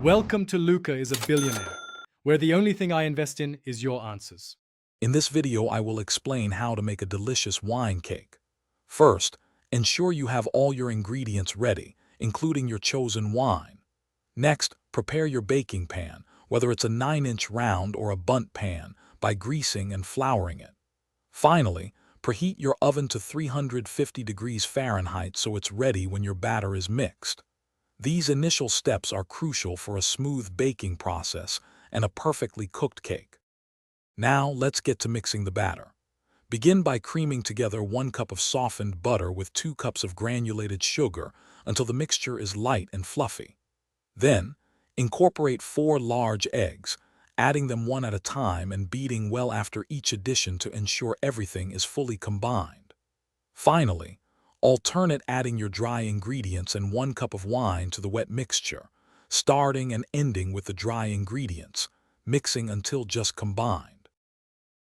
Welcome to Luca is a Billionaire, where the only thing I invest in is your answers. In this video, I will explain how to make a delicious wine cake. First, ensure you have all your ingredients ready, including your chosen wine. Next, prepare your baking pan, whether it's a 9-inch round or a bundt pan, by greasing and flouring it. Finally, preheat your oven to 350 degrees Fahrenheit so it's ready when your batter is mixed. These initial steps are crucial for a smooth baking process and a perfectly cooked cake. Now let's get to mixing the batter. Begin by creaming together 1 cup of softened butter with 2 cups of granulated sugar until the mixture is light and fluffy. Then, incorporate 4 large eggs, adding them one at a time and beating well after each addition to ensure everything is fully combined. Finally, alternate adding your dry ingredients and 1 cup of wine to the wet mixture, starting and ending with the dry ingredients, mixing until just combined.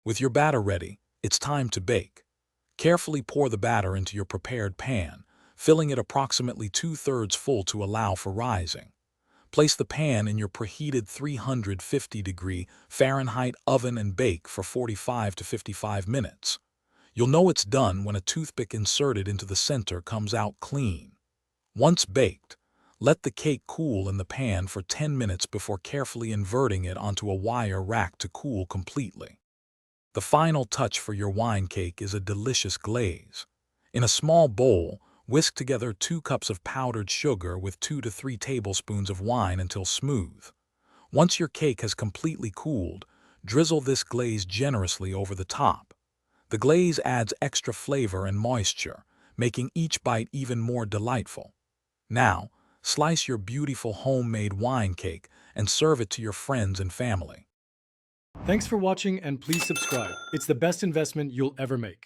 With your batter ready, it's time to bake. Carefully pour the batter into your prepared pan, filling it approximately 2/3 full to allow for rising. Place the pan in your preheated 350-degree Fahrenheit oven and bake for 45 to 55 minutes. You'll know it's done when a toothpick inserted into the center comes out clean. Once baked, let the cake cool in the pan for 10 minutes before carefully inverting it onto a wire rack to cool completely. The final touch for your wine cake is a delicious glaze. In a small bowl, whisk together 2 cups of powdered sugar with 2 to 3 tablespoons of wine until smooth. Once your cake has completely cooled, drizzle this glaze generously over the top. The glaze adds extra flavor and moisture, making each bite even more delightful. Now, slice your beautiful homemade wine cake and serve it to your friends and family. Thanks for watching and please subscribe. It's the best investment you'll ever make.